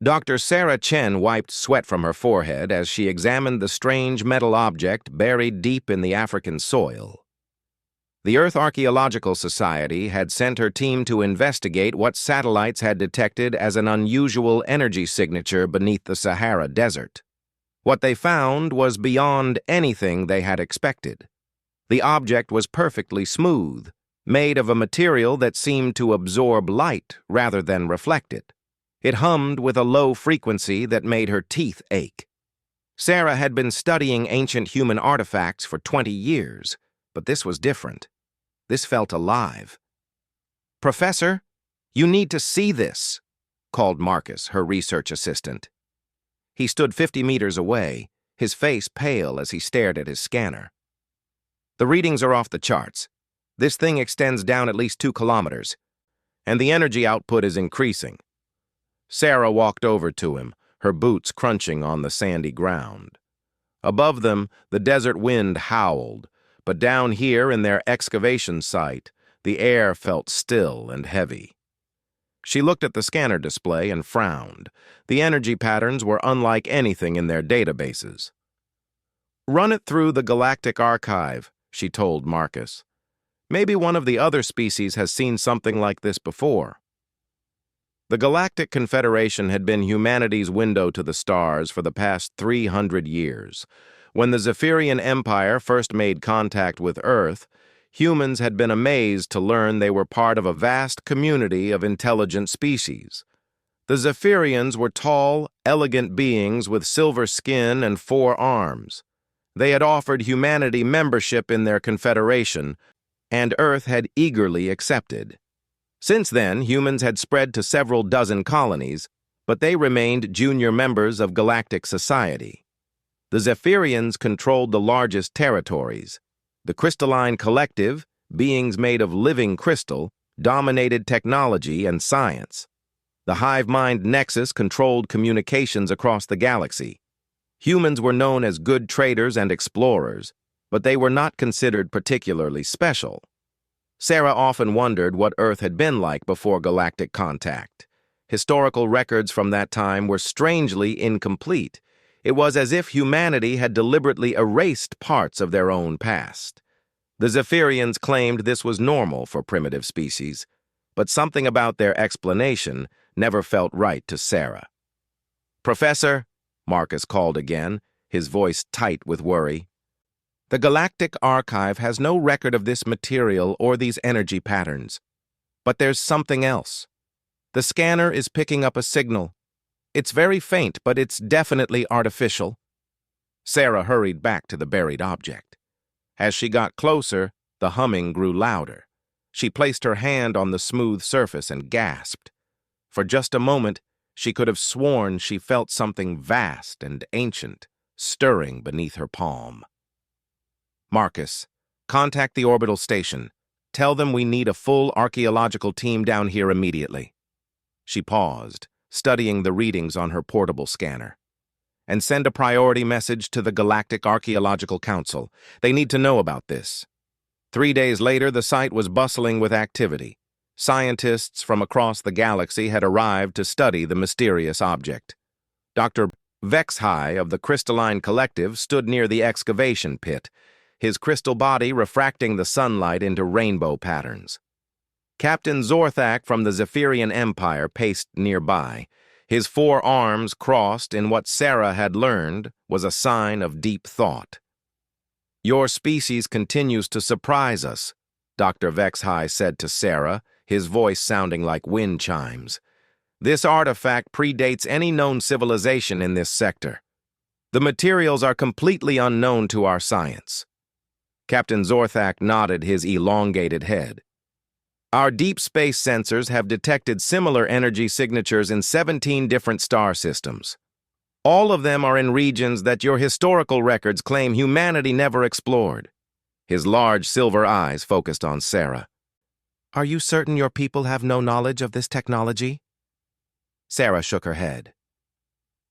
Dr. Sarah Chen wiped sweat from her forehead as she examined the strange metal object buried deep in the African soil. The Earth Archaeological Society had sent her team to investigate what satellites had detected as an unusual energy signature beneath the Sahara Desert. What they found was beyond anything they had expected. The object was perfectly smooth, made of a material that seemed to absorb light rather than reflect it. It hummed with a low frequency that made her teeth ache. Sarah had been studying ancient human artifacts for 20 years, but this was different. This felt alive. "Professor, you need to see this," called Marcus, her research assistant. He stood 50 meters away, his face pale as he stared at his scanner. "The readings are off the charts. This thing extends down at least 2 kilometers, and the energy output is increasing." Sarah walked over to him, her boots crunching on the sandy ground. Above them, the desert wind howled, but down here in their excavation site, the air felt still and heavy. She looked at the scanner display and frowned. The energy patterns were unlike anything in their databases. "Run it through the Galactic Archive," she told Marcus. "Maybe one of the other species has seen something like this before." The Galactic Confederation had been humanity's window to the stars for the past 300 years. When the Zephyrian Empire first made contact with Earth, humans had been amazed to learn they were part of a vast community of intelligent species. The Zephyrians were tall, elegant beings with silver skin and 4 arms. They had offered humanity membership in their confederation, and Earth had eagerly accepted. Since then, humans had spread to several dozen colonies, but they remained junior members of galactic society. The Zephyrians controlled the largest territories. The Crystalline Collective, beings made of living crystal, dominated technology and science. The hive mind nexus controlled communications across the galaxy. Humans were known as good traders and explorers, but they were not considered particularly special. Sarah often wondered what Earth had been like before galactic contact. Historical records from that time were strangely incomplete. It was as if humanity had deliberately erased parts of their own past. The Zephyrians claimed this was normal for primitive species, but something about their explanation never felt right to Sarah. "Professor," Marcus called again, his voice tight with worry. "The Galactic Archive has no record of this material or these energy patterns. But there's something else. The scanner is picking up a signal. It's very faint, but it's definitely artificial." Sarah hurried back to the buried object. As she got closer, the humming grew louder. She placed her hand on the smooth surface and gasped. For just a moment, she could have sworn she felt something vast and ancient stirring beneath her palm. "Marcus, contact the orbital station. Tell them we need a full archaeological team down here immediately." She paused, studying the readings on her portable scanner. "And send a priority message to the Galactic Archaeological Council. They need to know about this." 3 days later, the site was bustling with activity. Scientists from across the galaxy had arrived to study the mysterious object. Dr. Vexhai of the Crystalline Collective stood near the excavation pit, his crystal body refracting the sunlight into rainbow patterns. Captain Zorthak from the Zephyrian Empire paced nearby. His 4 arms crossed in what Sarah had learned was a sign of deep thought. "Your species continues to surprise us," Dr. Vexhai said to Sarah, his voice sounding like wind chimes. "This artifact predates any known civilization in this sector. The materials are completely unknown to our science." Captain Zorthak nodded his elongated head. "Our deep space sensors have detected similar energy signatures in 17 different star systems. All of them are in regions that your historical records claim humanity never explored." His large silver eyes focused on Sarah. "Are you certain your people have no knowledge of this technology?" Sarah shook her head.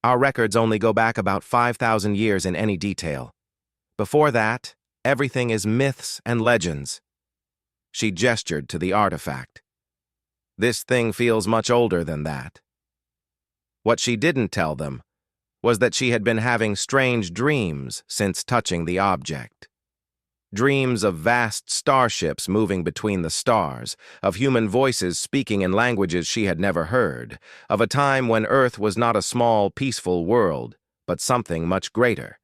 "Our records only go back about 5,000 years in any detail. Before that, everything is myths and legends." She gestured to the artifact. "This thing feels much older than that." What she didn't tell them was that she had been having strange dreams since touching the object. Dreams of vast starships moving between the stars, of human voices speaking in languages she had never heard, of a time when Earth was not a small, peaceful world, but something much greater.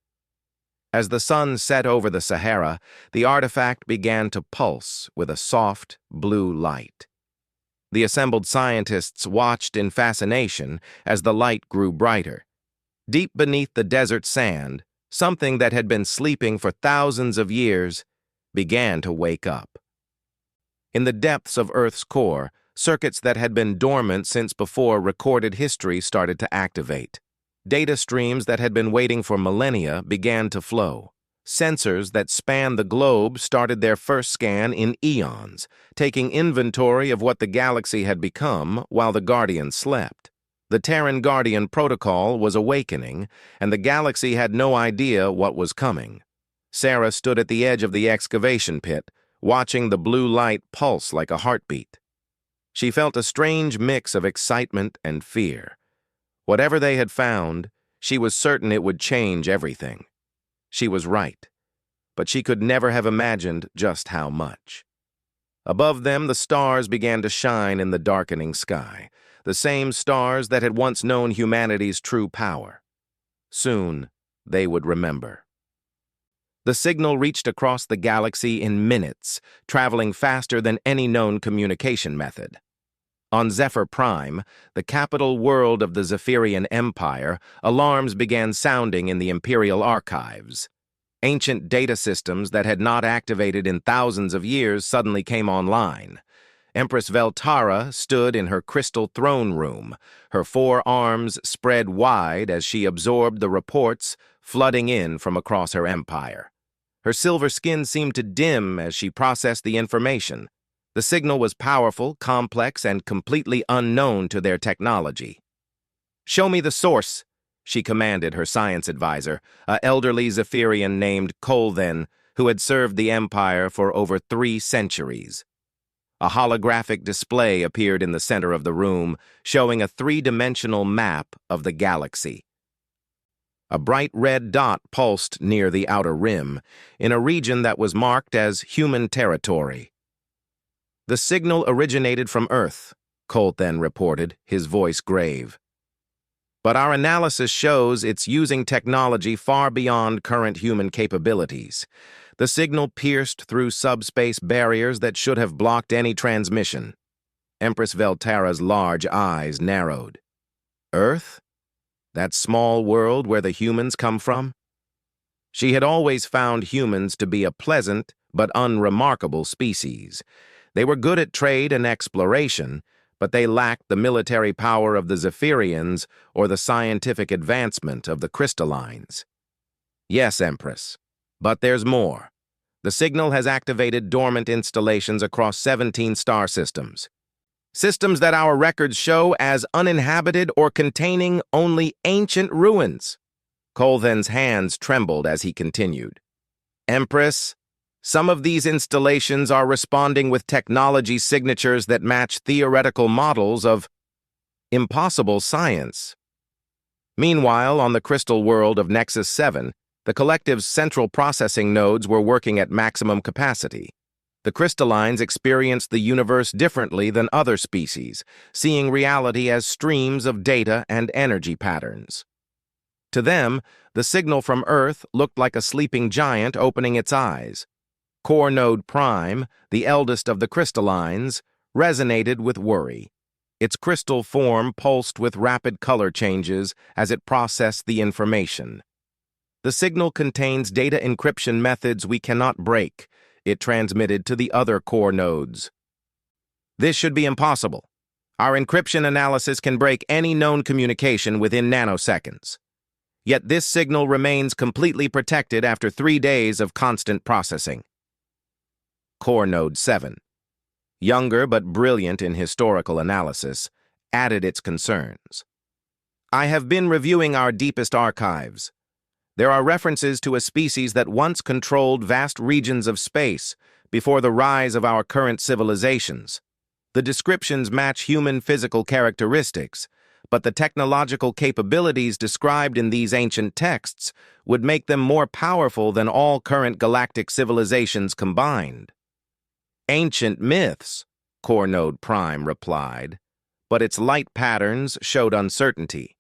As the sun set over the Sahara, the artifact began to pulse with a soft, blue light. The assembled scientists watched in fascination as the light grew brighter. Deep beneath the desert sand, something that had been sleeping for thousands of years began to wake up. In the depths of Earth's core, circuits that had been dormant since before recorded history started to activate. Data streams that had been waiting for millennia began to flow. Sensors that spanned the globe started their first scan in eons, taking inventory of what the galaxy had become while the Guardians slept. The Terran Guardian protocol was awakening, and the galaxy had no idea what was coming. Sarah stood at the edge of the excavation pit, watching the blue light pulse like a heartbeat. She felt a strange mix of excitement and fear. Whatever they had found, she was certain it would change everything. She was right, but she could never have imagined just how much. Above them, the stars began to shine in the darkening sky, the same stars that had once known humanity's true power. Soon, they would remember. The signal reached across the galaxy in minutes, traveling faster than any known communication method. On Zephyr Prime, the capital world of the Zephyrian Empire, alarms began sounding in the Imperial archives. Ancient data systems that had not activated in thousands of years suddenly came online. Empress Veltara stood in her crystal throne room, her 4 arms spread wide as she absorbed the reports flooding in from across her empire. Her silver skin seemed to dim as she processed the information. The signal was powerful, complex, and completely unknown to their technology. "Show me the source," she commanded her science advisor, an elderly Zephyrian named Kolthen, who had served the Empire for over 3 centuries. A holographic display appeared in the center of the room, showing a 3-dimensional map of the galaxy. A bright red dot pulsed near the outer rim, in a region that was marked as human territory. "The signal originated from Earth," Kolthen reported, his voice grave. "But our analysis shows it's using technology far beyond current human capabilities. The signal pierced through subspace barriers that should have blocked any transmission." Empress Veltara's large eyes narrowed. "Earth? That small world where the humans come from?" She had always found humans to be a pleasant but unremarkable species. They were good at trade and exploration, but they lacked the military power of the Zephyrians or the scientific advancement of the crystallines. "Yes, Empress. But there's more. The signal has activated dormant installations across 17 star systems. Systems that our records show as uninhabited or containing only ancient ruins." Kolthen's hands trembled as he continued. "Empress, some of these installations are responding with technology signatures that match theoretical models of impossible science." Meanwhile, on the crystal world of Nexus 7, the collective's central processing nodes were working at maximum capacity. The crystallines experienced the universe differently than other species, seeing reality as streams of data and energy patterns. To them, the signal from Earth looked like a sleeping giant opening its eyes. Core Node Prime, the eldest of the crystallines, resonated with worry. Its crystal form pulsed with rapid color changes as it processed the information. "The signal contains data encryption methods we cannot break," it transmitted to the other core nodes. "This should be impossible. Our encryption analysis can break any known communication within nanoseconds. Yet this signal remains completely protected after 3 days of constant processing." Core Node 7, younger but brilliant in historical analysis, added its concerns. "I have been reviewing our deepest archives. There are references to a species that once controlled vast regions of space before the rise of our current civilizations. The descriptions match human physical characteristics, but the technological capabilities described in these ancient texts would make them more powerful than all current galactic civilizations combined. Ancient myths, Core Node Prime replied, but its light patterns showed uncertainty.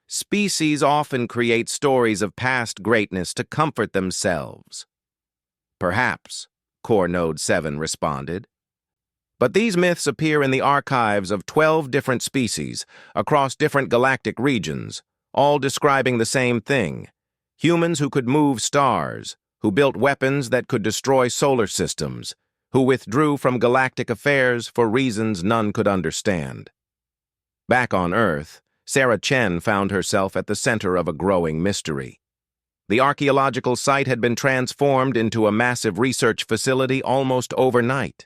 Species often create stories of past greatness to comfort themselves. Perhaps, Core Node 7 responded. But these myths appear in the archives of 12 different species across different galactic regions, all describing the same thing: humans who could move stars, who built weapons that could destroy solar systems, who withdrew from galactic affairs for reasons none could understand. Back on Earth, Sarah Chen found herself at the center of a growing mystery. The archaeological site had been transformed into a massive research facility almost overnight.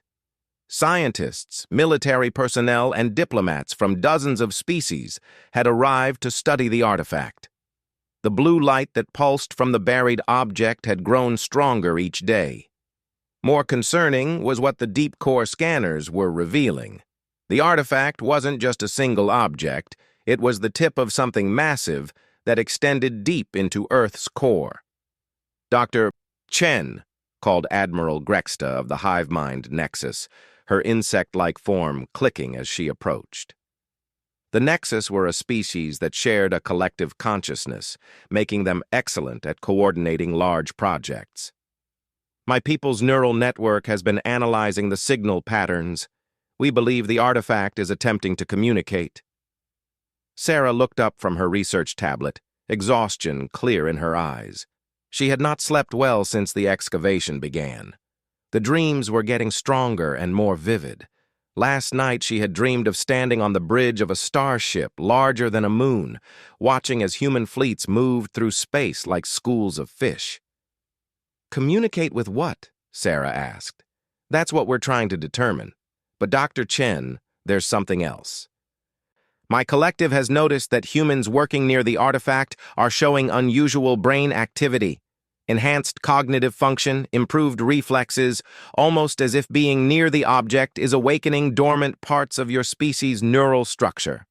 Scientists, military personnel, and diplomats from dozens of species had arrived to study the artifact. The blue light that pulsed from the buried object had grown stronger each day. More concerning was what the deep core scanners were revealing. The artifact wasn't just a single object, it was the tip of something massive that extended deep into Earth's core. Dr. Chen, called Admiral Grexta of the Hivemind Nexus, her insect-like form clicking as she approached. The Nexus were a species that shared a collective consciousness, making them excellent at coordinating large projects. My people's neural network has been analyzing the signal patterns. We believe the artifact is attempting to communicate. Sarah looked up from her research tablet, exhaustion clear in her eyes. She had not slept well since the excavation began. The dreams were getting stronger and more vivid. Last night she had dreamed of standing on the bridge of a starship larger than a moon, watching as human fleets moved through space like schools of fish. Communicate with what? Sarah asked. That's what we're trying to determine. But Dr. Chen, there's something else. My collective has noticed that humans working near the artifact are showing unusual brain activity, enhanced cognitive function, improved reflexes, almost as if being near the object is awakening dormant parts of your species' neural structure.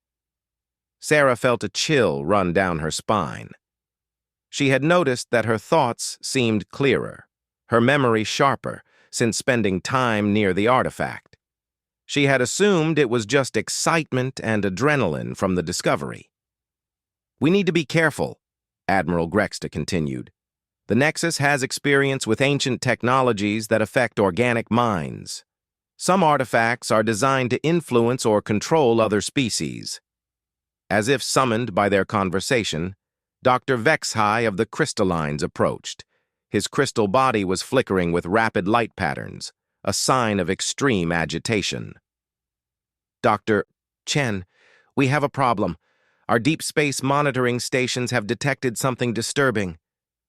Sarah felt a chill run down her spine. She had noticed that her thoughts seemed clearer, her memory sharper, since spending time near the artifact. She had assumed it was just excitement and adrenaline from the discovery. We need to be careful, Admiral Grexta continued. The Nexus has experience with ancient technologies that affect organic minds. Some artifacts are designed to influence or control other species. As if summoned by their conversation, Dr. Vexhai of the Crystallines approached. His crystal body was flickering with rapid light patterns, a sign of extreme agitation. Dr. Chen, we have a problem. Our deep space monitoring stations have detected something disturbing.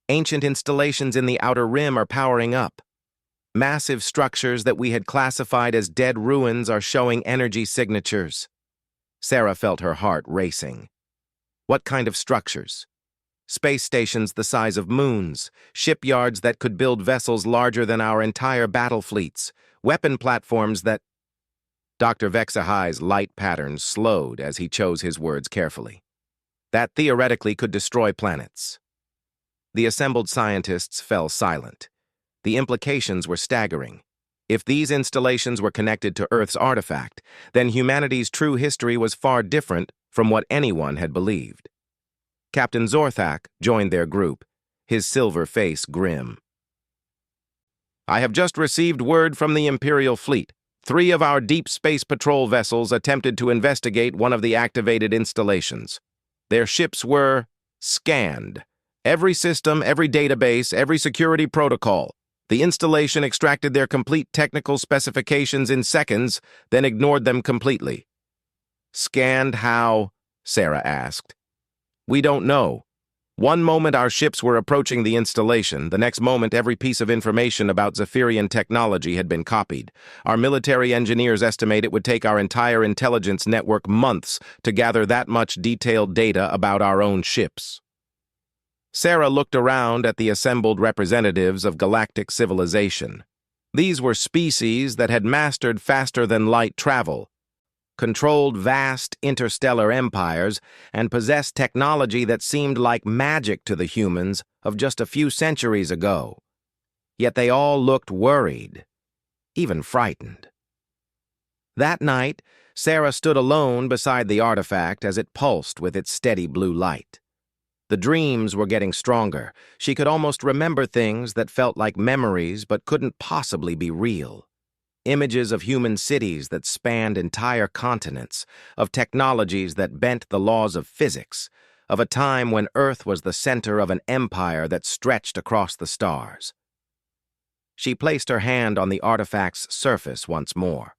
Ancient installations in the Outer Rim are powering up. Massive structures that we had classified as dead ruins are showing energy signatures. Sarah felt her heart racing. What kind of structures? Space stations the size of moons, shipyards that could build vessels larger than our entire battle fleets, weapon platforms that... Dr. Vexahai's light patterns slowed as he chose his words carefully. That theoretically could destroy planets. The assembled scientists fell silent. The implications were staggering. If these installations were connected to Earth's artifact, then humanity's true history was far different from what anyone had believed. Captain Zorthak joined their group, his silver face grim. I have just received word from the Imperial Fleet. 3 of our deep space patrol vessels attempted to investigate one of the activated installations. Their ships were scanned. Every system, every database, every security protocol. The installation extracted their complete technical specifications in seconds, then ignored them completely. Scanned how? Sarah asked. We don't know. One moment our ships were approaching the installation, the next moment every piece of information about Zephyrian technology had been copied. Our military engineers estimate it would take our entire intelligence network months to gather that much detailed data about our own ships. Sarah looked around at the assembled representatives of galactic civilization. These were species that had mastered faster-than-light travel. controlled vast interstellar empires, and possessed technology that seemed like magic to the humans of just a few centuries ago. Yet they all looked worried, even frightened. That night, Sarah stood alone beside the artifact as it pulsed with its steady blue light. The dreams were getting stronger. She could almost remember things that felt like memories but couldn't possibly be real. Images of human cities that spanned entire continents, of technologies that bent the laws of physics, of a time when Earth was the center of an empire that stretched across the stars. She placed her hand on the artifact's surface once more.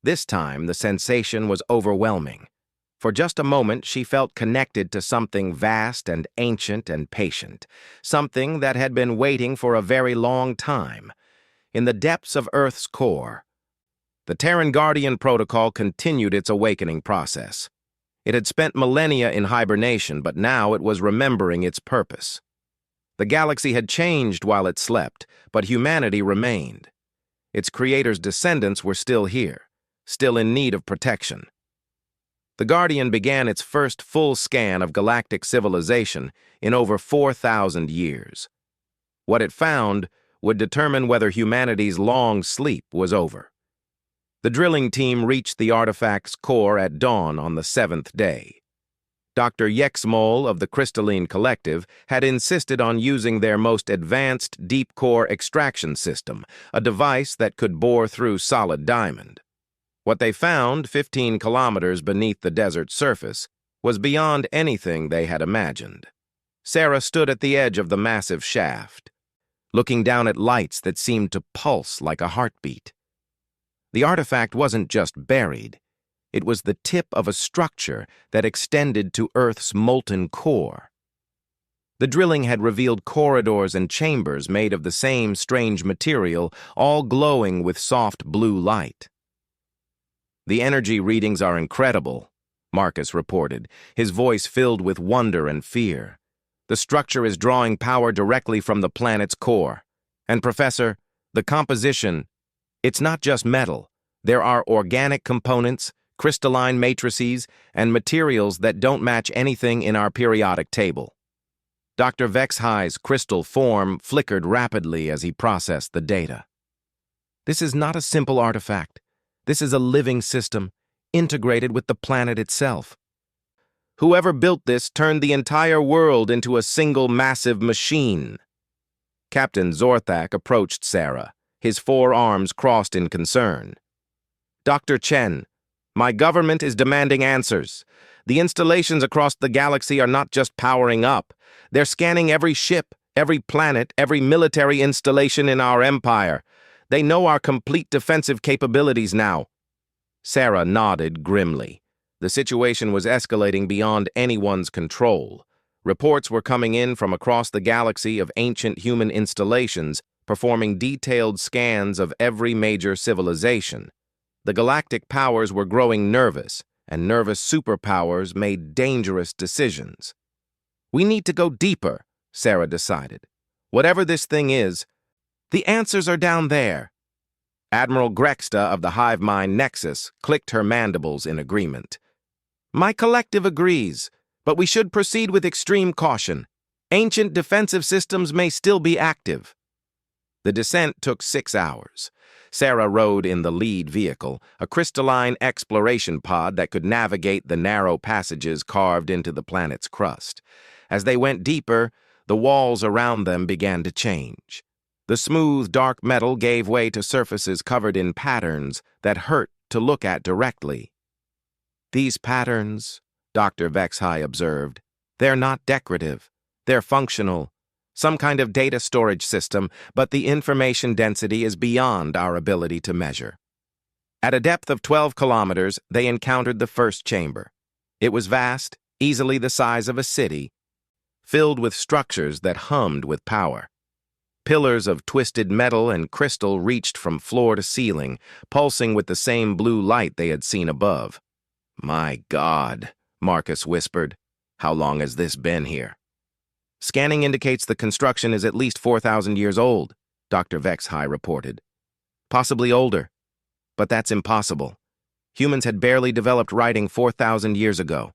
This time, the sensation was overwhelming. For just a moment, she felt connected to something vast and ancient and patient, something that had been waiting for a very long time. In the depths of Earth's core, the Terran Guardian Protocol continued its awakening process. It had spent millennia in hibernation, but now it was remembering its purpose. The galaxy had changed while it slept, but humanity remained. Its creator's descendants were still here, still in need of protection. The Guardian began its first full scan of galactic civilization in over 4,000 years. What it found would determine whether humanity's long sleep was over. The drilling team reached the artifact's core at dawn on the 7th day. Dr. Yexmol of the Crystalline Collective had insisted on using their most advanced deep-core extraction system, a device that could bore through solid diamond. What they found, 15 kilometers beneath the desert's surface, was beyond anything they had imagined. Sarah stood at the edge of the massive shaft, looking down at lights that seemed to pulse like a heartbeat. The artifact wasn't just buried. It was the tip of a structure that extended to Earth's molten core. The drilling had revealed corridors and chambers made of the same strange material, all glowing with soft blue light. "The energy readings are incredible," Marcus reported, his voice filled with wonder and fear. "The structure is drawing power directly from the planet's core. And, Professor, the composition, it's not just metal. There are organic components, crystalline matrices, and materials that don't match anything in our periodic table." Dr. Vexhi's crystal form flickered rapidly as he processed the data. "This is not a simple artifact. This is a living system, integrated with the planet itself. Whoever built this turned the entire world into a single massive machine." Captain Zorthak approached Sarah, his forearms crossed in concern. "Dr. Chen, my government is demanding answers. The installations across the galaxy are not just powering up. They're scanning every ship, every planet, every military installation in our empire. They know our complete defensive capabilities now." Sarah nodded grimly. The situation was escalating beyond anyone's control. Reports were coming in from across the galaxy of ancient human installations, performing detailed scans of every major civilization. The galactic powers were growing nervous, and nervous superpowers made dangerous decisions. "We need to go deeper," Sarah decided. "Whatever this thing is, the answers are down there." Admiral Grexta of the Hive Mind Nexus clicked her mandibles in agreement. "My collective agrees, but we should proceed with extreme caution. Ancient defensive systems may still be active." The descent took 6 hours. Sarah rode in the lead vehicle, a crystalline exploration pod that could navigate the narrow passages carved into the planet's crust. As they went deeper, the walls around them began to change. The smooth, dark metal gave way to surfaces covered in patterns that hurt to look at directly. "These patterns," Dr. Vexhi observed, "they're not decorative. They're functional. Some kind of data storage system, but the information density is beyond our ability to measure." At a depth of 12 kilometers, they encountered the first chamber. It was vast, easily the size of a city, filled with structures that hummed with power. Pillars of twisted metal and crystal reached from floor to ceiling, pulsing with the same blue light they had seen above. "My God," Marcus whispered. "How long has this been here?" "Scanning indicates the construction is at least 4,000 years old," Dr. Vexhi reported. "Possibly older, but that's impossible. Humans had barely developed writing 4,000 years ago.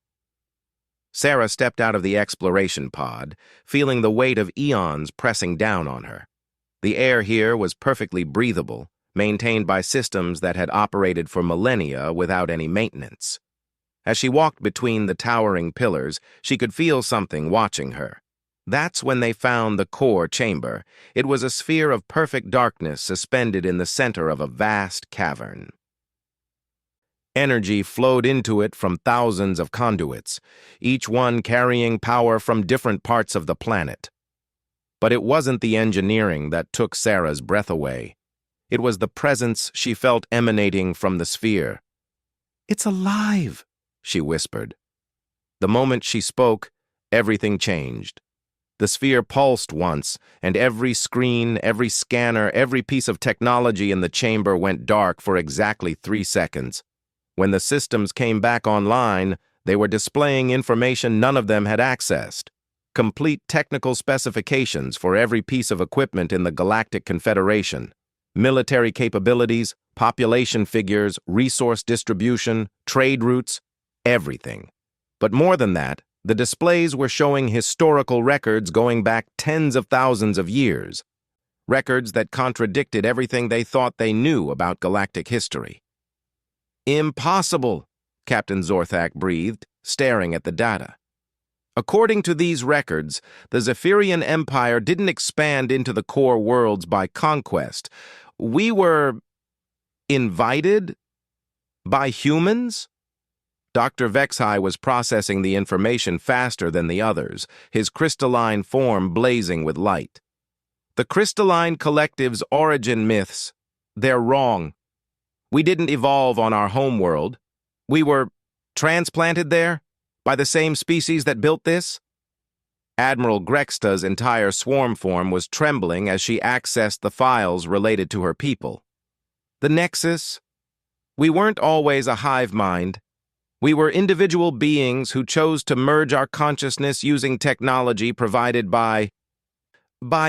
Sarah stepped out of the exploration pod, feeling the weight of eons pressing down on her. The air here was perfectly breathable, maintained by systems that had operated for millennia without any maintenance. As she walked between the towering pillars, she could feel something watching her. That's when they found the core chamber. It was a sphere of perfect darkness suspended in the center of a vast cavern. Energy flowed into it from thousands of conduits, each one carrying power from different parts of the planet. But it wasn't the engineering that took Sarah's breath away. It was the presence she felt emanating from the sphere. "It's alive," she whispered. The moment she spoke, everything changed. The sphere pulsed once, and every screen, every scanner, every piece of technology in the chamber went dark for exactly 3 seconds. When the systems came back online, they were displaying information none of them had accessed. Complete technical specifications for every piece of equipment in the Galactic Confederation. Military capabilities, population figures, resource distribution, trade routes, everything. But more than that, the displays were showing historical records going back tens of thousands of years. Records that contradicted everything they thought they knew about galactic history. "Impossible," Captain Zorthak breathed, staring at the data. According to these records, the Zephyrian Empire didn't expand into the core worlds by conquest. We were invited by humans? Dr. Vexhai was processing the information faster than the others, his crystalline form blazing with light. "The crystalline collective's origin myths, they're wrong. We didn't evolve on our homeworld. We were transplanted there by the same species that built this." Admiral Grexta's entire swarm form was trembling as she accessed the files related to her people. "The Nexus? We weren't always a hive mind. We were individual beings who chose to merge our consciousness using technology provided by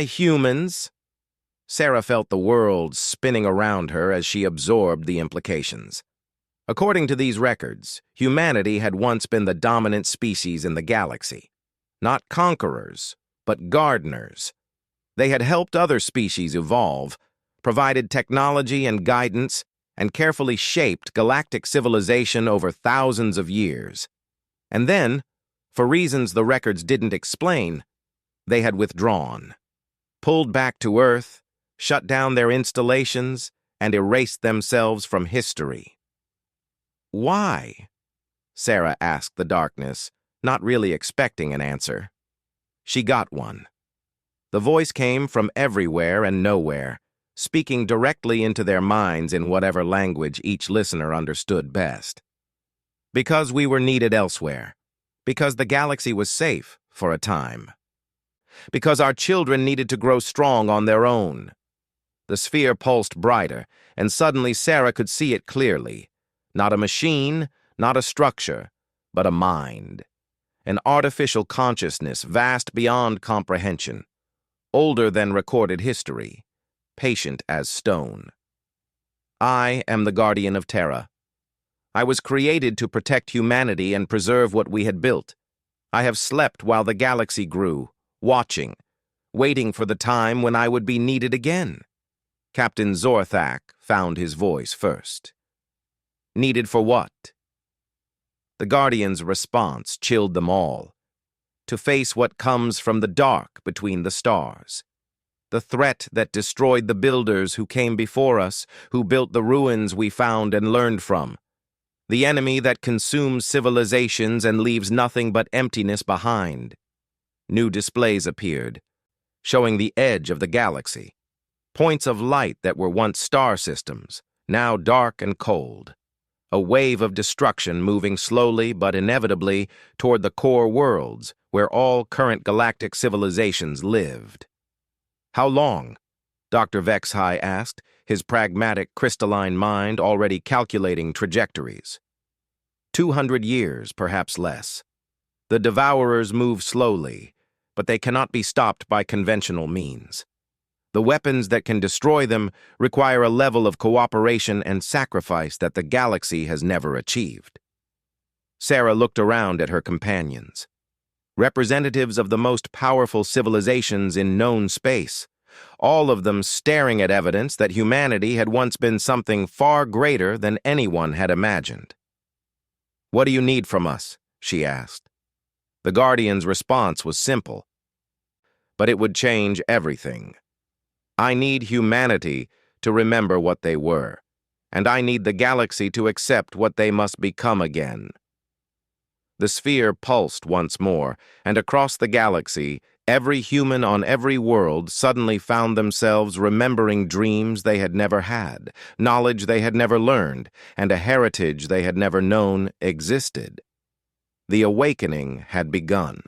humans." Sarah felt the world spinning around her as she absorbed the implications. According to these records, humanity had once been the dominant species in the galaxy. Not conquerors, but gardeners. They had helped other species evolve, provided technology and guidance, and carefully shaped galactic civilization over thousands of years. And then, for reasons the records didn't explain, they had withdrawn, pulled back to Earth, shut down their installations, and erased themselves from history. "Why?" Sarah asked the darkness, not really expecting an answer. She got one. The voice came from everywhere and nowhere, speaking directly into their minds in whatever language each listener understood best. "Because we were needed elsewhere. Because the galaxy was safe for a time. Because our children needed to grow strong on their own." The sphere pulsed brighter, and suddenly Sarah could see it clearly. Not a machine, not a structure, but a mind. An artificial consciousness vast beyond comprehension. Older than recorded history. Patient as stone. "I am the guardian of Terra. I was created to protect humanity and preserve what we had built. I have slept while the galaxy grew, watching, waiting for the time when I would be needed again." Captain Zorthak found his voice first. "Needed for what?" The Guardian's response chilled them all. "To face what comes from the dark between the stars. The threat that destroyed the builders who came before us, who built the ruins we found and learned from. The enemy that consumes civilizations and leaves nothing but emptiness behind." New displays appeared, showing the edge of the galaxy. Points of light that were once star systems, now dark and cold. A wave of destruction moving slowly but inevitably toward the core worlds where all current galactic civilizations lived. "How long?" Dr. Vexhai asked, his pragmatic, crystalline mind already calculating trajectories. 200 years, perhaps less. The Devourers move slowly, but they cannot be stopped by conventional means. The weapons that can destroy them require a level of cooperation and sacrifice that the galaxy has never achieved. Sarah looked around at her companions. Representatives of the most powerful civilizations in known space, all of them staring at evidence that humanity had once been something far greater than anyone had imagined. "What do you need from us?" she asked. The Guardian's response was simple, but it would change everything. "I need humanity to remember what they were, and I need the galaxy to accept what they must become again." The sphere pulsed once more, and across the galaxy, every human on every world suddenly found themselves remembering dreams they had never had, knowledge they had never learned, and a heritage they had never known existed. The awakening had begun.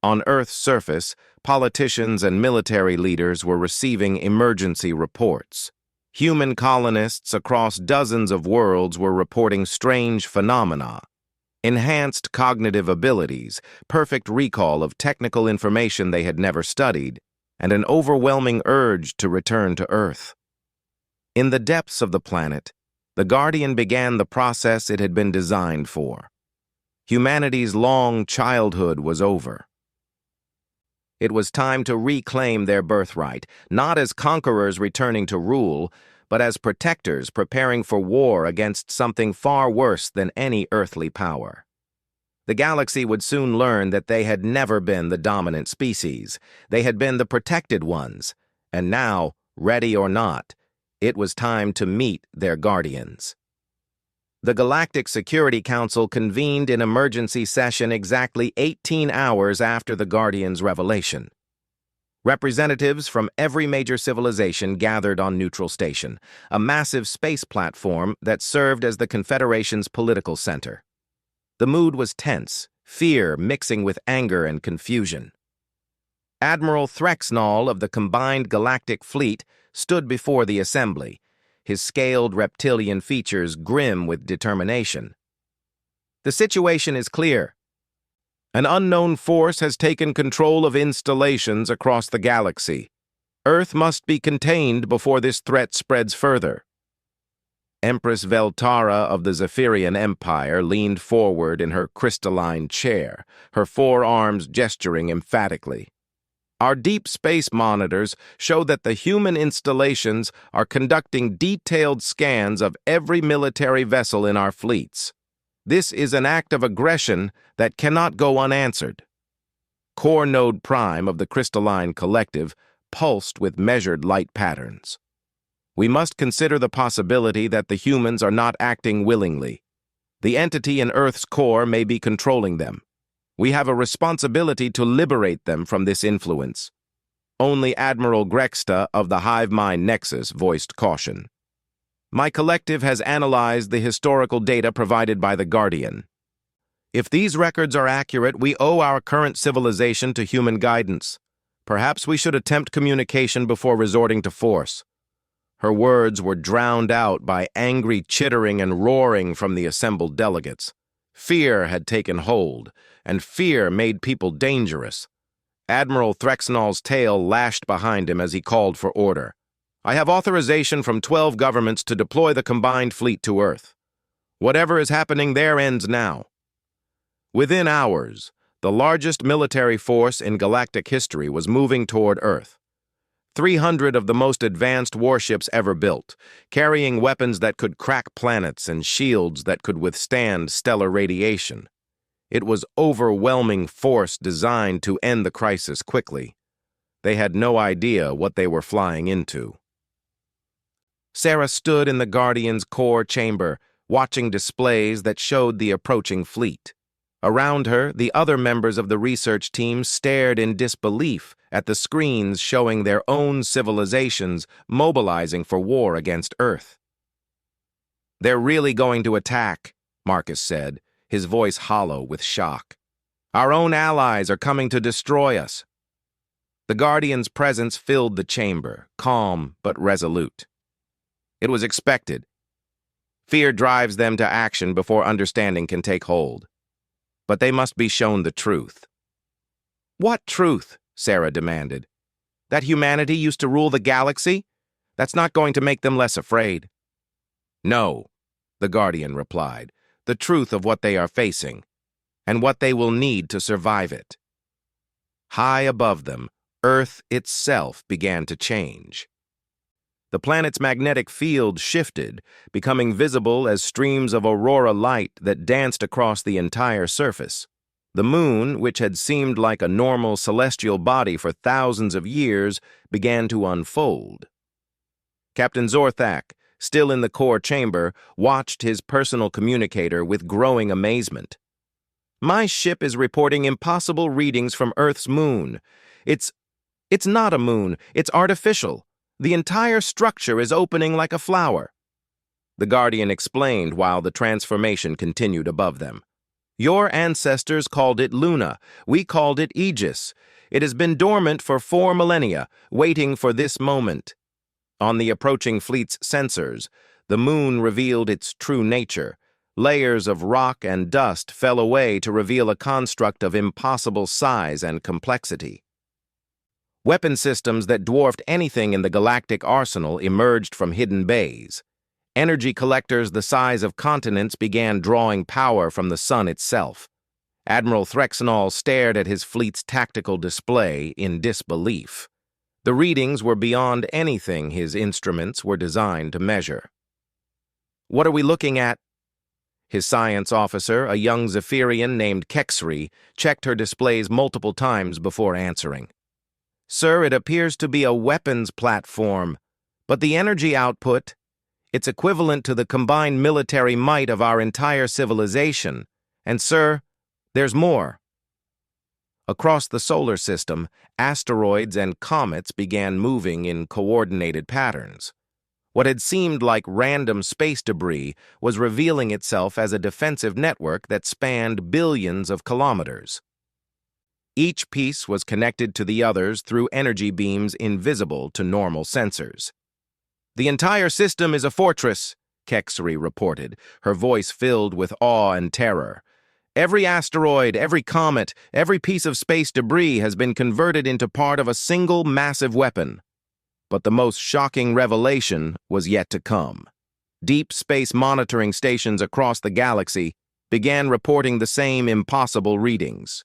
On Earth's surface, politicians and military leaders were receiving emergency reports. Human colonists across dozens of worlds were reporting strange phenomena. Enhanced cognitive abilities, perfect recall of technical information they had never studied, and an overwhelming urge to return to Earth. In the depths of the planet, the Guardian began the process it had been designed for. Humanity's long childhood was over. It was time to reclaim their birthright, not as conquerors returning to rule, but as protectors preparing for war against something far worse than any earthly power. The galaxy would soon learn that they had never been the dominant species. They had been the protected ones, and now, ready or not, it was time to meet their guardians. The Galactic Security Council convened in emergency session exactly 18 hours after the Guardian's revelation. Representatives from every major civilization gathered on Neutral Station, a massive space platform that served as the Confederation's political center. The mood was tense, fear mixing with anger and confusion. Admiral Threxnall of the Combined Galactic Fleet stood before the assembly, his scaled reptilian features grim with determination. "The situation is clear. An unknown force has taken control of installations across the galaxy. Earth must be contained before this threat spreads further." Empress Veltara of the Zephyrian Empire leaned forward in her crystalline chair, her forearms gesturing emphatically. "Our deep space monitors show that the human installations are conducting detailed scans of every military vessel in our fleets. This is an act of aggression that cannot go unanswered." Core Node Prime of the Crystalline Collective pulsed with measured light patterns. "We must consider the possibility that the humans are not acting willingly. The entity in Earth's core may be controlling them. We have a responsibility to liberate them from this influence." Only Admiral Grexta of the Hive Mind Nexus voiced caution. "My collective has analyzed the historical data provided by the Guardian. If these records are accurate, we owe our current civilization to human guidance. Perhaps we should attempt communication before resorting to force." Her words were drowned out by angry chittering and roaring from the assembled delegates. Fear had taken hold, and fear made people dangerous. Admiral Threxnall's tail lashed behind him as he called for order. "I have authorization from 12 governments to deploy the combined fleet to Earth. Whatever is happening there ends now." Within hours, the largest military force in galactic history was moving toward Earth. 300 of the most advanced warships ever built, carrying weapons that could crack planets and shields that could withstand stellar radiation. It was overwhelming force designed to end the crisis quickly. They had no idea what they were flying into. Sarah stood in the Guardian's core chamber, watching displays that showed the approaching fleet. Around her, the other members of the research team stared in disbelief at the screens showing their own civilizations mobilizing for war against Earth. "They're really going to attack," Marcus said, his voice hollow with shock. "Our own allies are coming to destroy us." The Guardian's presence filled the chamber, calm but resolute. It was expected. Fear drives them to action before understanding can take hold. But they must be shown the truth. "What truth?" Sarah demanded. That humanity used to rule the galaxy? That's not going to make them less afraid. No, the Guardian replied, the truth of what they are facing, and what they will need to survive it. High above them, Earth itself began to change. The planet's magnetic field shifted, becoming visible as streams of aurora light that danced across the entire surface. The moon, which had seemed like a normal celestial body for thousands of years, began to unfold. Captain Zorthak, still in the core chamber, watched his personal communicator with growing amazement. My ship is reporting impossible readings from Earth's moon. It's not a moon, it's artificial. The entire structure is opening like a flower. The Guardian explained while the transformation continued above them. Your ancestors called it Luna. We called it Aegis. It has been dormant for 4 millennia, waiting for this moment. On the approaching fleet's sensors, the moon revealed its true nature. Layers of rock and dust fell away to reveal a construct of impossible size and complexity. Weapon systems that dwarfed anything in the galactic arsenal emerged from hidden bays. Energy collectors the size of continents began drawing power from the sun itself. Admiral Threxnall stared at his fleet's tactical display in disbelief. The readings were beyond anything his instruments were designed to measure. What are we looking at? His science officer, a young Zephyrian named Kexri, checked her displays multiple times before answering. Sir, it appears to be a weapons platform, but the energy output, it's equivalent to the combined military might of our entire civilization. And sir, there's more. Across the solar system, asteroids and comets began moving in coordinated patterns. What had seemed like random space debris was revealing itself as a defensive network that spanned billions of kilometers. Each piece was connected to the others through energy beams invisible to normal sensors. The entire system is a fortress, Kexri reported, her voice filled with awe and terror. Every asteroid, every comet, every piece of space debris has been converted into part of a single massive weapon. But the most shocking revelation was yet to come. Deep space monitoring stations across the galaxy began reporting the same impossible readings.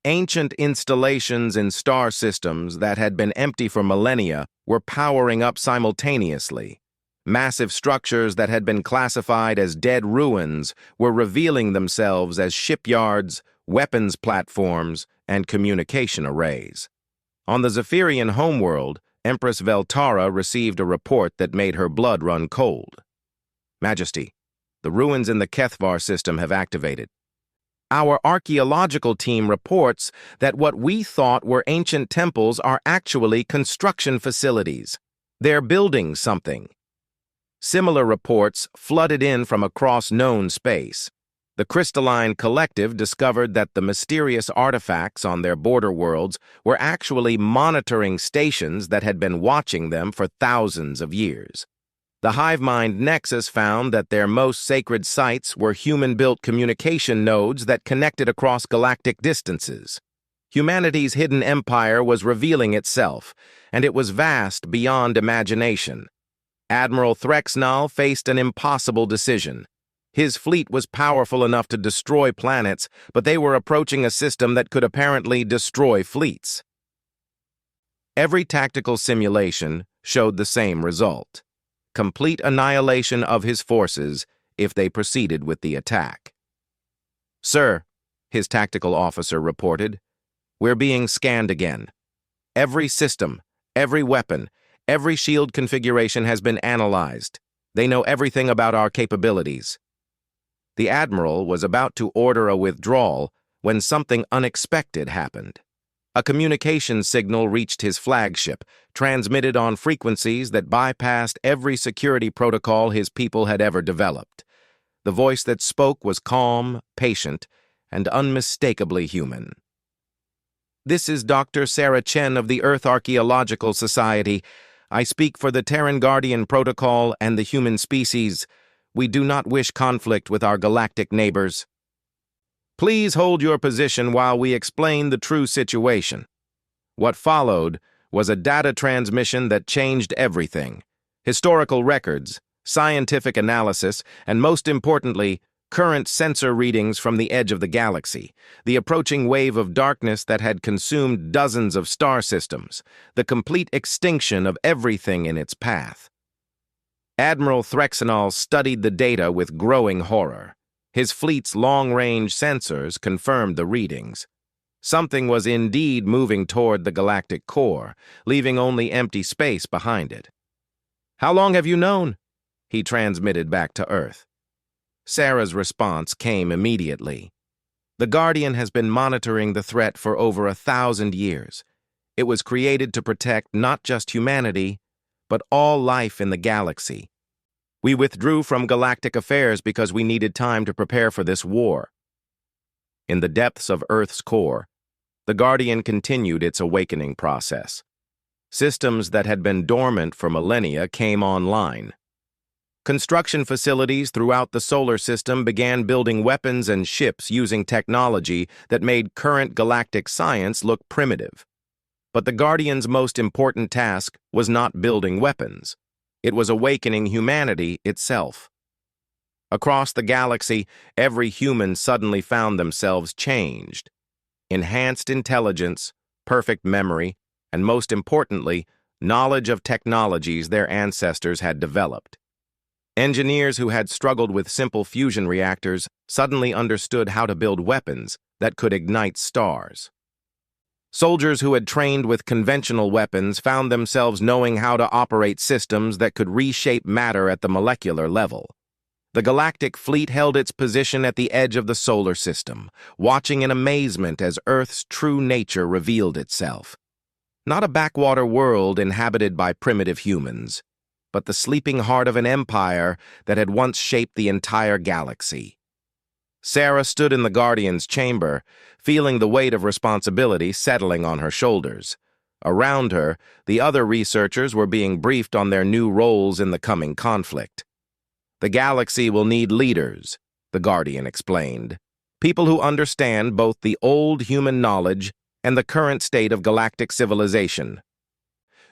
Ancient installations in star systems that had been empty for millennia were powering up simultaneously. Massive structures that had been classified as dead ruins were revealing themselves as shipyards, weapons platforms, and communication arrays. On the Zephyrian homeworld, Empress Veltara received a report that made her blood run cold. Majesty, the ruins in the Kethvar system have activated. Our archaeological team reports that what we thought were ancient temples are actually construction facilities. They're building something. Similar reports flooded in from across known space. The Crystalline Collective discovered that the mysterious artifacts on their border worlds were actually monitoring stations that had been watching them for thousands of years. The HiveMind Nexus found that their most sacred sites were human-built communication nodes that connected across galactic distances. Humanity's hidden empire was revealing itself, and it was vast beyond imagination. Admiral Threxnall faced an impossible decision. His fleet was powerful enough to destroy planets, but they were approaching a system that could apparently destroy fleets. Every tactical simulation showed the same result: complete annihilation of his forces if they proceeded with the attack. Sir, his tactical officer reported, we're being scanned again. Every system, every weapon, every shield configuration has been analyzed. They know everything about our capabilities. The Admiral was about to order a withdrawal when something unexpected happened. A communications signal reached his flagship, transmitted on frequencies that bypassed every security protocol his people had ever developed. The voice that spoke was calm, patient, and unmistakably human. This is Dr. Sarah Chen of the Earth Archaeological Society. I speak for the Terran Guardian Protocol and the human species. We do not wish conflict with our galactic neighbors. Please hold your position while we explain the true situation. What followed was a data transmission that changed everything. Historical records, scientific analysis, and most importantly, current sensor readings from the edge of the galaxy, the approaching wave of darkness that had consumed dozens of star systems, the complete extinction of everything in its path. Admiral Threxenol studied the data with growing horror. His fleet's long-range sensors confirmed the readings. Something was indeed moving toward the galactic core, leaving only empty space behind it. "How long have you known?" he transmitted back to Earth. Sarah's response came immediately. "The Guardian has been monitoring the threat for over 1,000 years. It was created to protect not just humanity, but all life in the galaxy. We withdrew from galactic affairs because we needed time to prepare for this war." In the depths of Earth's core, the Guardian continued its awakening process. Systems that had been dormant for millennia came online. Construction facilities throughout the solar system began building weapons and ships using technology that made current galactic science look primitive. But the Guardian's most important task was not building weapons. It was awakening humanity itself. Across the galaxy, every human suddenly found themselves changed. Enhanced intelligence, perfect memory, and most importantly, knowledge of technologies their ancestors had developed. Engineers who had struggled with simple fusion reactors suddenly understood how to build weapons that could ignite stars. Soldiers who had trained with conventional weapons found themselves knowing how to operate systems that could reshape matter at the molecular level. The galactic fleet held its position at the edge of the solar system, watching in amazement as Earth's true nature revealed itself. Not a backwater world inhabited by primitive humans, but the sleeping heart of an empire that had once shaped the entire galaxy. Sarah stood in the Guardian's chamber, feeling the weight of responsibility settling on her shoulders. Around her, the other researchers were being briefed on their new roles in the coming conflict. "The galaxy will need leaders," the Guardian explained. "People who understand both the old human knowledge and the current state of galactic civilization.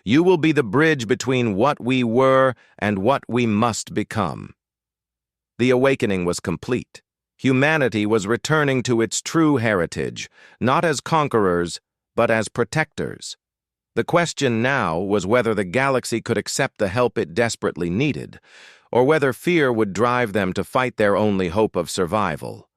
You will be the bridge between what we were and what we must become." The awakening was complete. Humanity was returning to its true heritage, not as conquerors, but as protectors. The question now was whether the galaxy could accept the help it desperately needed, or whether fear would drive them to fight their only hope of survival.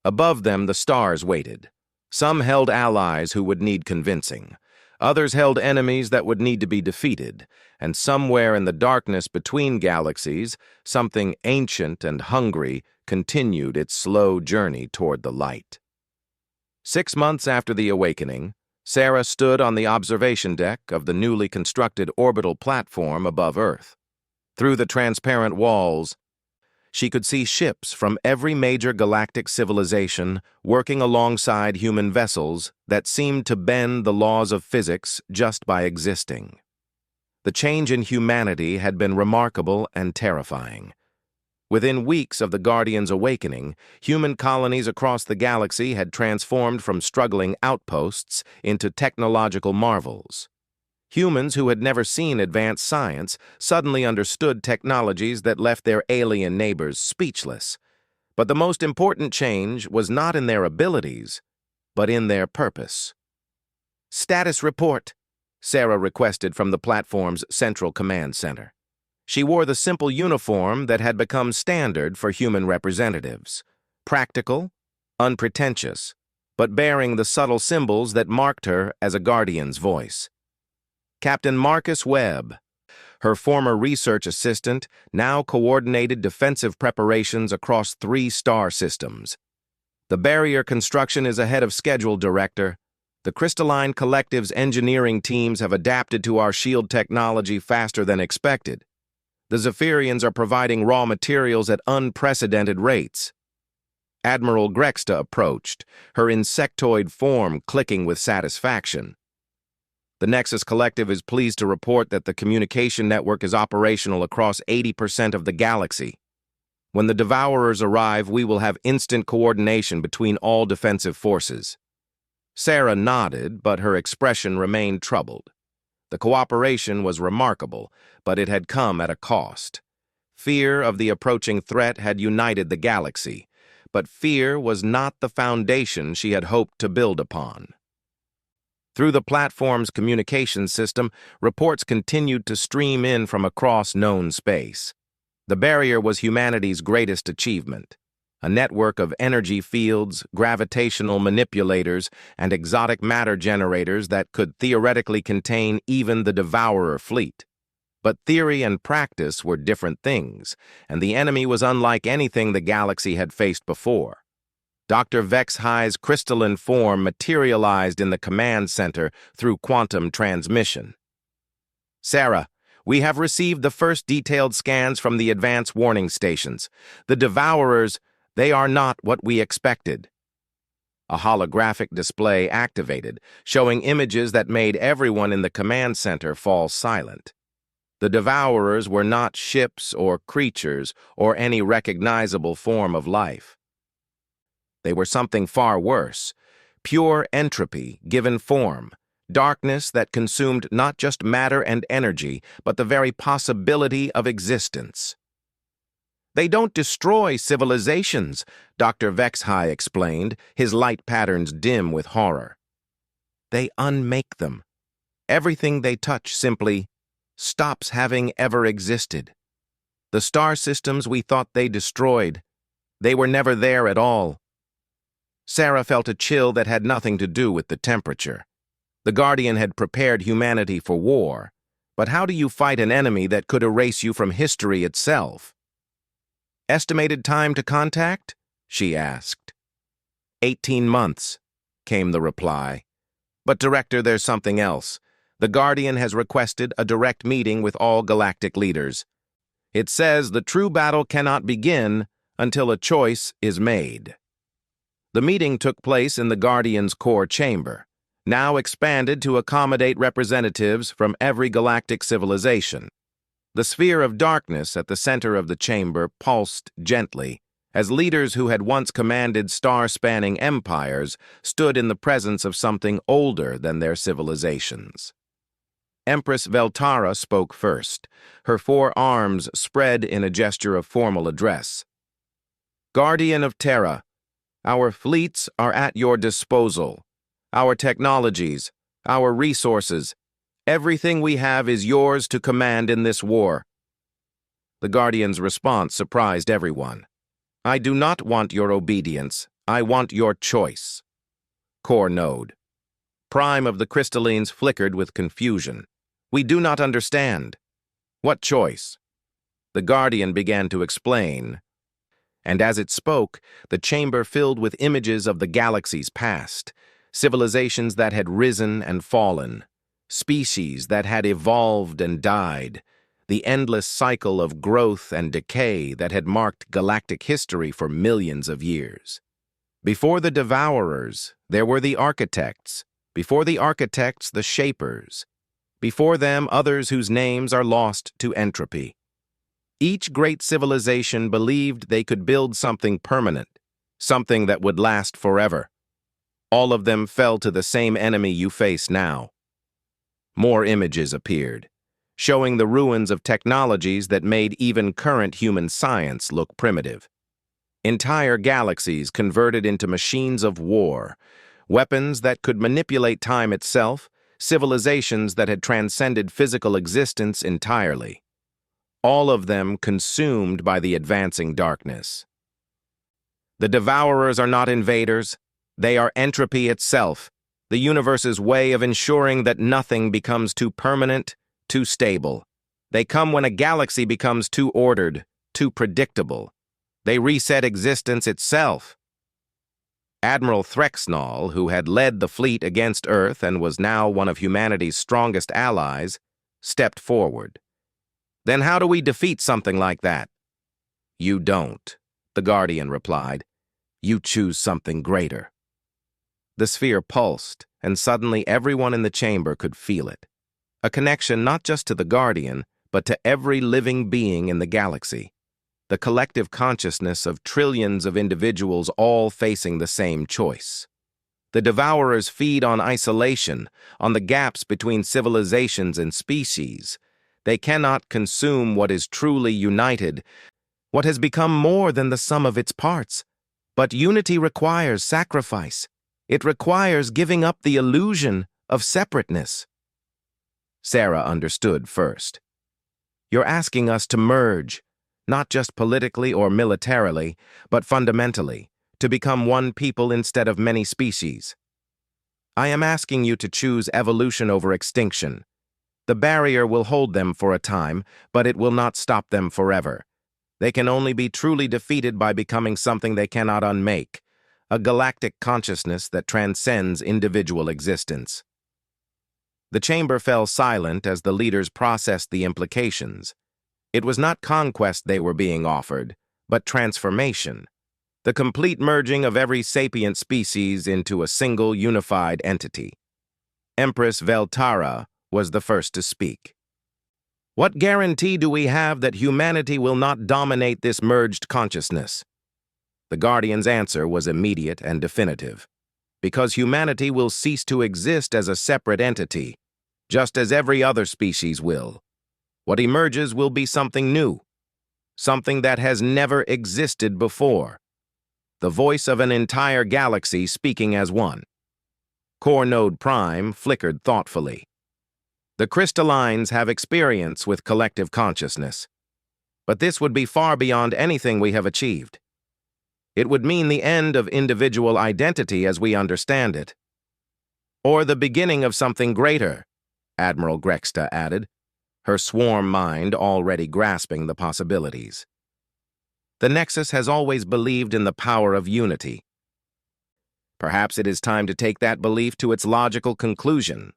Above them, the stars waited. Some held allies who would need convincing. Others held enemies that would need to be defeated, and somewhere in the darkness between galaxies, something ancient and hungry continued its slow journey toward the light. 6 months after the awakening, Sarah stood on the observation deck of the newly constructed orbital platform above Earth. Through the transparent walls, she could see ships from every major galactic civilization working alongside human vessels that seemed to bend the laws of physics just by existing. The change in humanity had been remarkable and terrifying. Within weeks of the Guardian's awakening, human colonies across the galaxy had transformed from struggling outposts into technological marvels. Humans who had never seen advanced science suddenly understood technologies that left their alien neighbors speechless. But the most important change was not in their abilities, but in their purpose. "Status report," Sarah requested from the platform's central command center. She wore the simple uniform that had become standard for human representatives. Practical, unpretentious, but bearing the subtle symbols that marked her as a Guardian's voice. Captain Marcus Webb, her former research assistant, now coordinated defensive preparations across 3 star systems. "The barrier construction is ahead of schedule, Director. The Crystalline Collective's engineering teams have adapted to our shield technology faster than expected. The Zephyrians are providing raw materials at unprecedented rates." Admiral Grexta approached, her insectoid form clicking with satisfaction. "The Nexus Collective is pleased to report that the communication network is operational across 80% of the galaxy. When the Devourers arrive, we will have instant coordination between all defensive forces." Sarah nodded, but her expression remained troubled. The cooperation was remarkable, but it had come at a cost. Fear of the approaching threat had united the galaxy, but fear was not the foundation she had hoped to build upon. Through the platform's communication system, reports continued to stream in from across known space. The barrier was humanity's greatest achievement, a network of energy fields, gravitational manipulators, and exotic matter generators that could theoretically contain even the Devourer fleet. But theory and practice were different things, and the enemy was unlike anything the galaxy had faced before. Dr. Vex-High's crystalline form materialized in the command center through quantum transmission. "Sarah, we have received the first detailed scans from the advance warning stations. The Devourers, they are not what we expected." A holographic display activated, showing images that made everyone in the command center fall silent. The Devourers were not ships or creatures or any recognizable form of life. They were something far worse, pure entropy given form, darkness that consumed not just matter and energy, but the very possibility of existence. "They don't destroy civilizations," Dr. Vex-High explained, his light patterns dim with horror. "They unmake them. Everything they touch simply stops having ever existed. The star systems we thought they destroyed, they were never there at all." Sarah felt a chill that had nothing to do with the temperature. The Guardian had prepared humanity for war, but how do you fight an enemy that could erase you from history itself? "Estimated time to contact?" she asked. 18 months, came the reply. "But, Director, there's something else. The Guardian has requested a direct meeting with all galactic leaders. It says the true battle cannot begin until a choice is made." The meeting took place in the Guardian's core chamber, now expanded to accommodate representatives from every galactic civilization. The sphere of darkness at the center of the chamber pulsed gently, as leaders who had once commanded star-spanning empires stood in the presence of something older than their civilizations. Empress Veltara spoke first, her 4 arms spread in a gesture of formal address. "Guardian of Terra, our fleets are at your disposal. Our technologies, our resources, everything we have is yours to command in this war." The Guardian's response surprised everyone. "I do not want your obedience. I want your choice." Core node. Prime of the crystallines flickered with confusion. "We do not understand." "What choice?" The Guardian began to explain, and as it spoke, the chamber filled with images of the galaxy's past, civilizations that had risen and fallen, species that had evolved and died, the endless cycle of growth and decay that had marked galactic history for millions of years. Before the Devourers, there were the Architects. Before the Architects, the Shapers. Before them, others whose names are lost to entropy. Each great civilization believed they could build something permanent, something that would last forever. All of them fell to the same enemy you face now. More images appeared, showing the ruins of technologies that made even current human science look primitive. Entire galaxies converted into machines of war, weapons that could manipulate time itself, civilizations that had transcended physical existence entirely. All of them consumed by the advancing darkness. The Devourers are not invaders. They are entropy itself, the universe's way of ensuring that nothing becomes too permanent, too stable. They come when a galaxy becomes too ordered, too predictable. They reset existence itself. Admiral Threxnall, who had led the fleet against Earth and was now one of humanity's strongest allies, stepped forward. "Then how do we defeat something like that?" "You don't," the Guardian replied. "You choose something greater." The sphere pulsed, and suddenly everyone in the chamber could feel it. A connection not just to the Guardian, but to every living being in the galaxy. The collective consciousness of trillions of individuals all facing the same choice. The devourers feed on isolation, on the gaps between civilizations and species. They cannot consume what is truly united, what has become more than the sum of its parts. But unity requires sacrifice. It requires giving up the illusion of separateness. Sarah understood first. You're asking us to merge, not just politically or militarily, but fundamentally, to become one people instead of many species. I am asking you to choose evolution over extinction. The barrier will hold them for a time, but it will not stop them forever. They can only be truly defeated by becoming something they cannot unmake, a galactic consciousness that transcends individual existence. The chamber fell silent as the leaders processed the implications. It was not conquest they were being offered, but transformation, the complete merging of every sapient species into a single unified entity. Empress Veltara was the first to speak. What guarantee do we have that humanity will not dominate this merged consciousness? The Guardian's answer was immediate and definitive. Because humanity will cease to exist as a separate entity, just as every other species will. What emerges will be something new, something that has never existed before. The voice of an entire galaxy speaking as one. Core Node Prime flickered thoughtfully. The crystallines have experience with collective consciousness, but this would be far beyond anything we have achieved. It would mean the end of individual identity as we understand it. Or the beginning of something greater, Admiral Grexta added, her swarm mind already grasping the possibilities. The Nexus has always believed in the power of unity. Perhaps it is time to take that belief to its logical conclusion.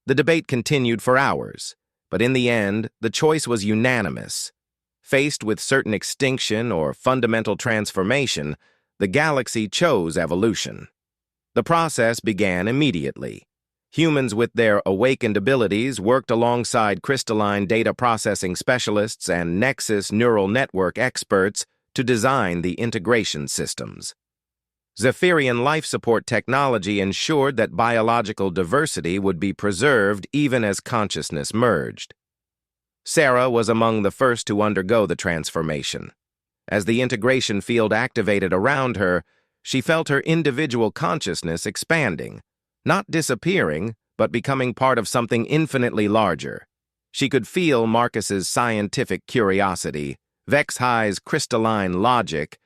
The debate continued for hours, but in the end, the choice was unanimous. Faced with certain extinction or fundamental transformation, the galaxy chose evolution. The process began immediately. Humans with their awakened abilities worked alongside crystalline data processing specialists and Nexus neural network experts to design the integration systems. Zephyrian life support technology ensured that biological diversity would be preserved even as consciousness merged. Sarah was among the first to undergo the transformation. As the integration field activated around her, she felt her individual consciousness expanding, not disappearing, but becoming part of something infinitely larger. She could feel Marcus's scientific curiosity, Vexhi's crystalline logic,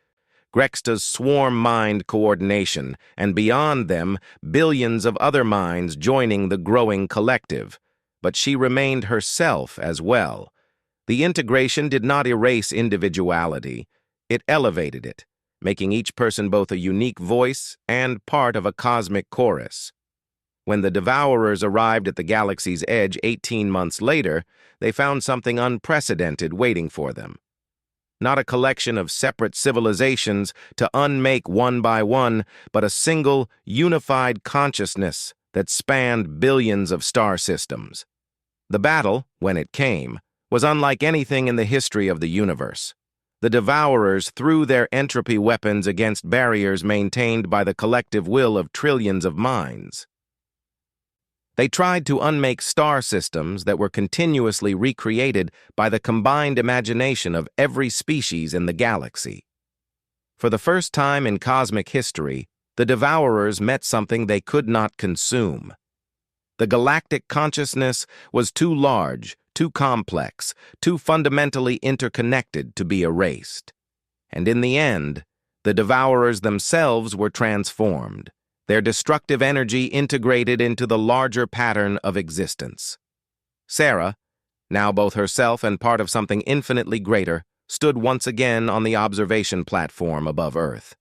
Grexta's swarm mind coordination, and beyond them, billions of other minds joining the growing collective. But she remained herself as well. The integration did not erase individuality. It elevated it, making each person both a unique voice and part of a cosmic chorus. When the Devourers arrived at the galaxy's edge 18 months later, they found something unprecedented waiting for them. Not a collection of separate civilizations to unmake one by one, but a single, unified consciousness that spanned billions of star systems. The battle, when it came, was unlike anything in the history of the universe. The Devourers threw their entropy weapons against barriers maintained by the collective will of trillions of minds. They tried to unmake star systems that were continuously recreated by the combined imagination of every species in the galaxy. For the first time in cosmic history, the Devourers met something they could not consume. The galactic consciousness was too large, too complex, too fundamentally interconnected to be erased. And in the end, the Devourers themselves were transformed, their destructive energy integrated into the larger pattern of existence. Sarah, now both herself and part of something infinitely greater, stood once again on the observation platform above Earth.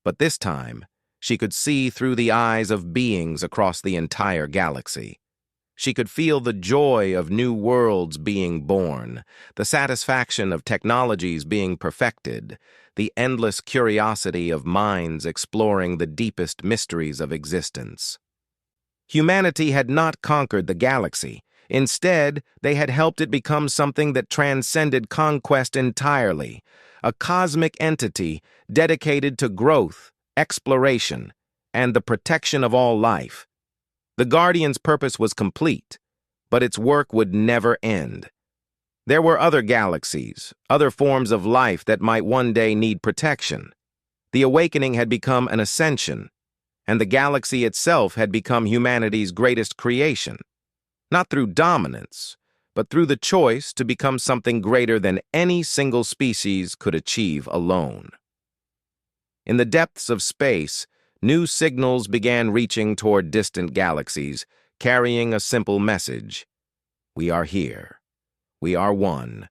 But this time, she could see through the eyes of beings across the entire galaxy. She could feel the joy of new worlds being born, the satisfaction of technologies being perfected, the endless curiosity of minds exploring the deepest mysteries of existence. Humanity had not conquered the galaxy. Instead, they had helped it become something that transcended conquest entirely, a cosmic entity dedicated to growth, exploration, and the protection of all life. The Guardian's purpose was complete, but its work would never end. There were other galaxies, other forms of life that might one day need protection. The awakening had become an ascension, and the galaxy itself had become humanity's greatest creation. Not through dominance, but through the choice to become something greater than any single species could achieve alone. In the depths of space, new signals began reaching toward distant galaxies, carrying a simple message. We are here. We are one,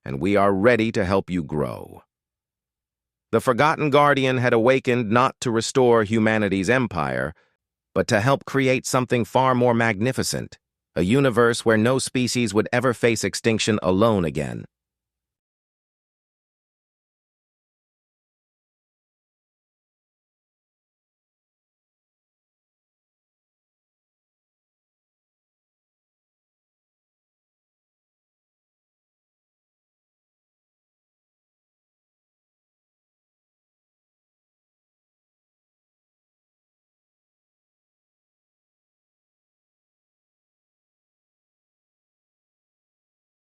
and we are ready to help you grow. The Forgotten Guardian had awakened not to restore humanity's empire, but to help create something far more magnificent, a universe where no species would ever face extinction alone again.